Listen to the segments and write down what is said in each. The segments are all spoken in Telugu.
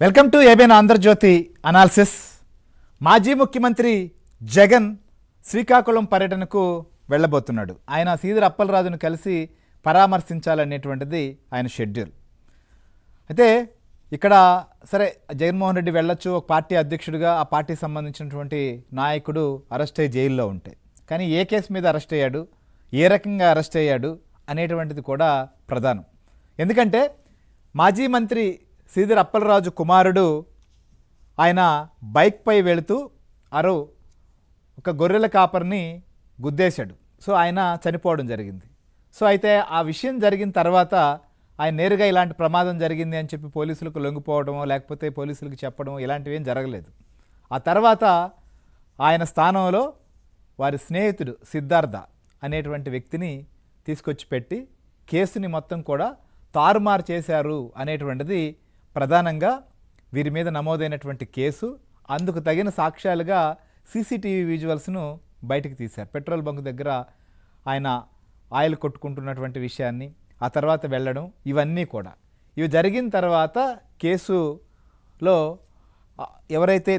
Welcome to ABN Andhrajyothi analysis. మాజీ ముఖ్యమంత్రి జగన్ శ్రీకాకుళం పర్యటనకు వెళ్ళబోతున్నాడు. ఆయన సీదిరి అప్పలరాజును కలిసి పరామర్శించాలనేటువంటిది ఆయన షెడ్యూల్. అయితే ఇక్కడ సరే జగన్మోహన్ రెడ్డి వెళ్ళొచ్చు, ఒక పార్టీ అధ్యక్షుడిగా ఆ పార్టీకి సంబంధించినటువంటి నాయకుడు అరెస్ట్ అయ్యి జైల్లో ఉంటే, కానీ ఏ కేసు మీద అరెస్ట్ అయ్యాడు, ఏ రకంగా అరెస్ట్ అయ్యాడు అనేటువంటిది కూడా ప్రధానం. ఎందుకంటే మాజీ మంత్రి సీదిరి అప్పలరాజు కుమారుడు ఆయన బైక్పై వెళుతూ ఒక గొర్రెల కాపర్ని గుద్దేశాడు. సో ఆయన చనిపోవడం జరిగింది. సో అయితే ఆ విషయం జరిగిన తర్వాత ఆయన నేరుగా ఇలాంటి ప్రమాదం జరిగింది అని చెప్పి పోలీసులకు లొంగిపోవడమో లేకపోతే పోలీసులకు చెప్పడమో ఇలాంటివి ఏం జరగలేదు. ఆ తర్వాత ఆయన స్థానంలో వారి స్నేహితుడు సిద్ధార్థ అనేటువంటి వ్యక్తిని తీసుకొచ్చి పెట్టి కేసుని మొత్తం కూడా తారుమారు చేశారు అనేటువంటిది ప్రధానంగా వీరి మీద నమోదైనటువంటి కేసు. అందుకు తగిన సాక్ష్యాలుగా సీసీటీవీ విజువల్స్ను బయటకు తీశారు. పెట్రోల్ బంక్ దగ్గర ఆయన ఆయిల్ కొట్టుకుంటున్నటువంటి విషయాన్ని, ఆ తర్వాత వెళ్ళడం, ఇవన్నీ కూడా ఇవి జరిగిన తర్వాత కేసులో ఎవరైతే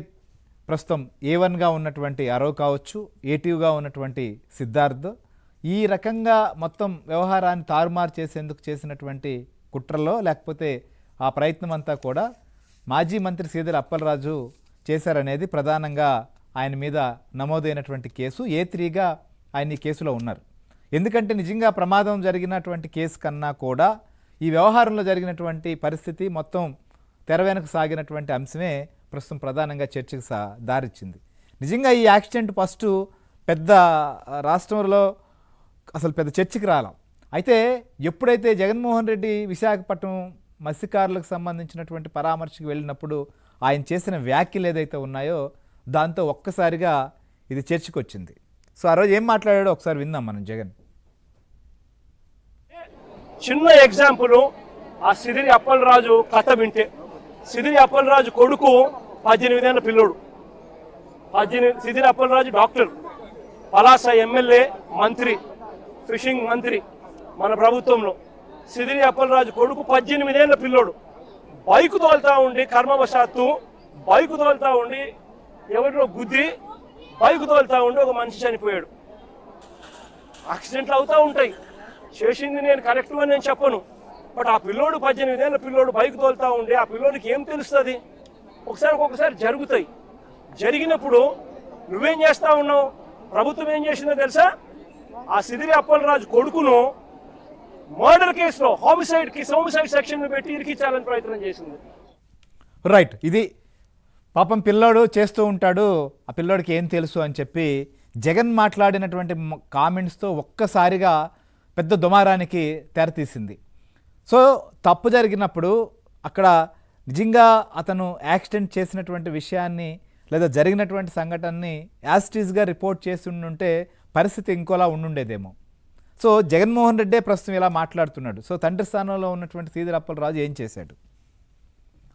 ప్రస్తుతం A1గా ఉన్నటువంటి అరవ్ కావచ్చు, A2గా ఉన్నటువంటి సిద్ధార్థ్, ఈ రకంగా మొత్తం వ్యవహారాన్ని తారుమారు చేసేందుకు చేసినటువంటి కుట్రలో లేకపోతే ఆ ప్రయత్నం అంతా కూడా మాజీ మంత్రి సీదిరి అప్పలరాజు చేశారనేది ప్రధానంగా ఆయన మీద నమోదైనటువంటి కేసు. A3గా ఆయన ఈ కేసులో ఉన్నారు. ఎందుకంటే నిజంగా ప్రమాదం జరిగినటువంటి కేసు కన్నా కూడా ఈ వ్యవహారంలో జరిగినటువంటి పరిస్థితి మొత్తం తెర వెనక సాగినటువంటి అంశమే ప్రస్తుతం ప్రధానంగా చర్చకు దారిచ్చింది. నిజంగా ఈ యాక్సిడెంట్ ఫస్ట్ పెద్ద రాష్ట్రంలో అసలు పెద్ద చర్చకి రాలం. అయితే ఎప్పుడైతే జగన్మోహన్ రెడ్డి విశాఖపట్నం మత్స్యకారులకు సంబంధించినటువంటి పరామర్శకు వెళ్ళినప్పుడు ఆయన చేసిన వ్యాఖ్యలు ఏదైతే ఉన్నాయో దాంతో ఒక్కసారిగా ఇది చర్చకు వచ్చింది. సో ఆ రోజు ఏం మాట్లాడాడో ఒకసారి విందాం మనం. జగన్ చిన్న ఎగ్జాంపుల్, ఆ సీదిరి అప్పలరాజు కథ వింటే, సీదిరి అప్పలరాజు కొడుకు 18 ఏళ్ల పిల్లోడు. సీదిరి అప్పలరాజు డాక్టర్, పలాస ఎమ్మెల్యే, మంత్రి, ఫిషింగ్ మంత్రి మన ప్రభుత్వంలో. సీదిరి అప్పలరాజు కొడుకు 18 ఏళ్ల పిల్లోడు బైకు తోలుతా ఉండి, కర్మవశాత్తు బైకు తోలుతా ఉండి ఎవరిలో గుద్ది బైకు తోలుతా ఉండి ఒక మనిషి చనిపోయాడు. యాక్సిడెంట్లు అవుతూ ఉంటాయి, చేసింది నేను కరెక్ట్ అని నేను చెప్పను. బట్ ఆ పిల్లోడు 18 ఏళ్ల పిల్లోడు బైకు తోలుతా ఉండి ఆ పిల్లోడికి ఏం తెలుస్తుంది? ఒక్కొక్కసారి జరుగుతాయి. జరిగినప్పుడు నువ్వేం చేస్తా ఉన్నావు? ప్రభుత్వం ఏం చేసిందో తెలుసా? ఆ సీదిరి అప్పలరాజు కొడుకును మర్డర్ కేసులో హోమిసైడ్ సెక్షన్ పెట్టి ఇరికించాలని ప్రయత్నం చేసింది. రైట్, ఇది పాపం పిల్లోడు చేస్తూ ఉంటాడు, ఆ పిల్లోడికి ఏం తెలుసు అని చెప్పి జగన్ మాట్లాడినటువంటి కామెంట్స్తో ఒక్కసారిగా పెద్ద దుమారానికి తెరతీసింది. సో తప్పు జరిగినప్పుడు అక్కడ నిజంగా అతను యాక్సిడెంట్ చేసినటువంటి విషయాన్ని లేదా జరిగినటువంటి సంఘటనని యాస్టీస్గా రిపోర్ట్ చేసి ఉంటే పరిస్థితి ఇంకోలా ఉండుండేదేమో. సో జగన్మోహన్ రెడ్డే ప్రస్తుతం ఇలా మాట్లాడుతున్నాడు. సో తండ్రి స్థానంలో ఉన్నటువంటి సీదిరి అప్పలరాజు ఏం చేశాడు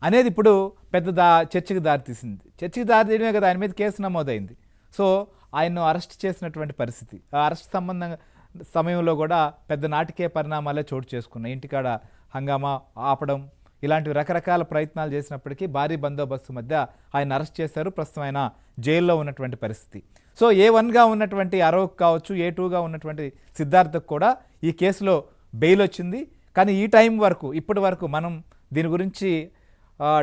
అనేది ఇప్పుడు పెద్ద చర్చకు దారితీసింది. చర్చకు దారితీయడమే కదా ఆయన మీద కేసు నమోదైంది. సో ఆయన్ను అరెస్ట్ చేసినటువంటి పరిస్థితి, ఆ అరెస్ట్ సమయంలో కూడా పెద్ద నాటికే పరిణామాలే చోటు చేసుకున్నాయి. ఇంటికాడ హంగామా ఆపడం, ఇలాంటివి రకరకాల ప్రయత్నాలు చేసినప్పటికీ భారీ బందోబస్తు మధ్య ఆయన అరెస్ట్ చేశారు. ప్రస్తుతం ఆయన జైల్లో ఉన్నటువంటి పరిస్థితి. సో A1గా ఉన్నటువంటి అరవ్ కావచ్చు, A2గా ఉన్నటువంటి సిద్ధార్థకు కూడా ఈ కేసులో బెయిల్ వచ్చింది. కానీ ఈ టైం వరకు, ఇప్పటి వరకు మనం దీని గురించి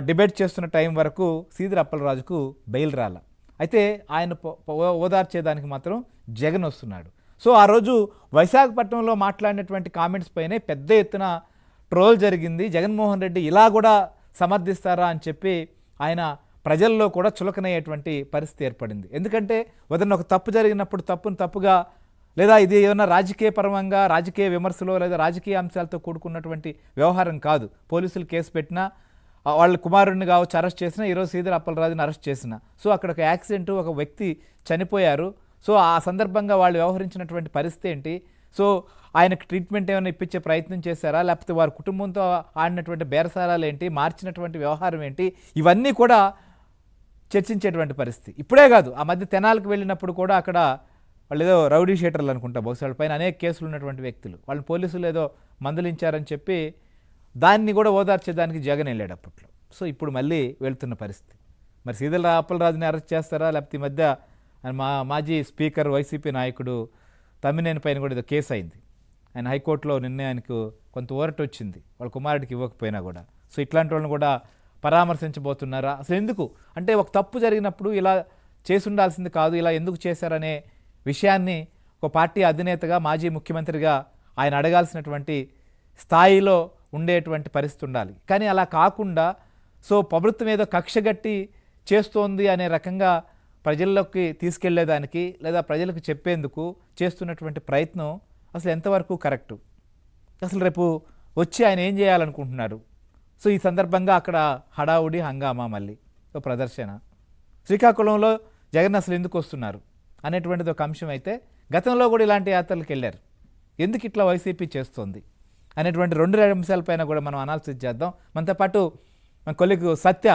డిబేట్ చేస్తున్న టైం వరకు సీదిరి అప్పలరాజుకు బెయిల్ రాల. అయితే ఆయన ఓదార్చేదానికి మాత్రం జగన్ వస్తున్నాడు. సో ఆ రోజు విశాఖపట్నంలో మాట్లాడినటువంటి కామెంట్స్ పైనే పెద్ద ఎత్తున ట్రోల్ జరిగింది. జగన్మోహన్ రెడ్డి ఇలా కూడా సమర్థిస్తారా అని చెప్పి ఆయన ప్రజల్లో కూడా చులకనయ్యేటువంటి పరిస్థితి ఏర్పడింది. ఎందుకంటే ఏదైనా ఒక తప్పు జరిగినప్పుడు తప్పుగా లేదా ఇది ఏమైనా రాజకీయ పరంగా రాజకీయ విమర్శలో లేదా రాజకీయ అంశాలతో కూడుకున్నటువంటి వ్యవహారం కాదు. పోలీసులు కేసు పెట్టినా, వాళ్ళ కుమారుడిని కావచ్చు అరెస్ట్ చేసినా, ఈరోజు సీదిరి అప్పలరాజుని అరెస్ట్ చేసిన, సో అక్కడ ఒక యాక్సిడెంట్, ఒక వ్యక్తి చనిపోయారు. సో ఆ సందర్భంగా వాళ్ళు వ్యవహరించినటువంటి పరిస్థితి ఏంటి? సో ఆయనకు ట్రీట్మెంట్ ఏమైనా ఇప్పించే ప్రయత్నం చేశారా, లేకపోతే వారి కుటుంబంతో ఆడినటువంటి బేరసారాలు ఏంటి, మార్చినటువంటి వ్యవహారం ఏంటి, ఇవన్నీ కూడా చర్చించేటువంటి పరిస్థితి. ఇప్పుడే కాదు, ఆ మధ్య తెనాలకు వెళ్ళినప్పుడు కూడా అక్కడ వాళ్ళు ఏదో రౌడీ షీటర్లు అనుకుంటా, బహుశా వాళ్ళ పైన అనేక కేసులు ఉన్నటువంటి వ్యక్తులు, వాళ్ళని పోలీసులు ఏదో మందలించారని చెప్పి దాన్ని కూడా ఓదార్చేదానికి జగన్ వెళ్ళాడు అప్పట్లో. సో ఇప్పుడు మళ్ళీ వెళ్తున్న పరిస్థితి. మరి సీదిల అప్పలరాజుని అరెస్ట్ చేస్తారా, లేకపోతే ఈ మధ్య మాజీ స్పీకర్ వైసీపీ నాయకుడు తమ్మినేని పైన కూడా ఏదో కేసు అయింది. ఆయన హైకోర్టులో నిన్నే ఆయనకు కొంత ఊరట వచ్చింది, వాళ్ళ కుమారుడికి ఇవ్వకపోయినా కూడా. సో ఇట్లాంటి వాళ్ళని కూడా పరామర్శించబోతున్నారా? అసలు ఎందుకు అంటే ఒక తప్పు జరిగినప్పుడు ఇలా చేసి ఉండాల్సింది కాదు, ఇలా ఎందుకు చేశారనే విషయాన్ని ఒక పార్టీ అధినేతగా మాజీ ముఖ్యమంత్రిగా ఆయన అడగాల్సినటువంటి స్థాయిలో ఉండేటువంటి పరిస్థితి ఉండాలి. కానీ అలా కాకుండా సో ప్రభుత్వం ఏదో కక్షగట్టి చేస్తోంది అనే రకంగా ప్రజల్లోకి తీసుకెళ్లేదానికి లేదా ప్రజలకు చెప్పేందుకు చేస్తున్నటువంటి ప్రయత్నం అసలు ఎంతవరకు కరెక్టు? అసలు రేపు వచ్చి ఆయన ఏం చేయాలనుకుంటున్నారు? సో ఈ సందర్భంగా అక్కడ హడావుడి హంగామా, మళ్ళీ ఒక ప్రదర్శన. శ్రీకాకుళంలో జగన్ అసలు ఎందుకు వస్తున్నారు అనేటువంటిది ఒక అంశం అయితే, గతంలో కూడా ఇలాంటి యాత్రలకు వెళ్ళారు. ఎందుకు ఇట్లా వైసీపీ చేస్తోంది అనేటువంటి 2 అంశాలపైన కూడా మనం అనాలిసిస్ చేద్దాం. మనతో పాటు మన కొలీగ్ సత్య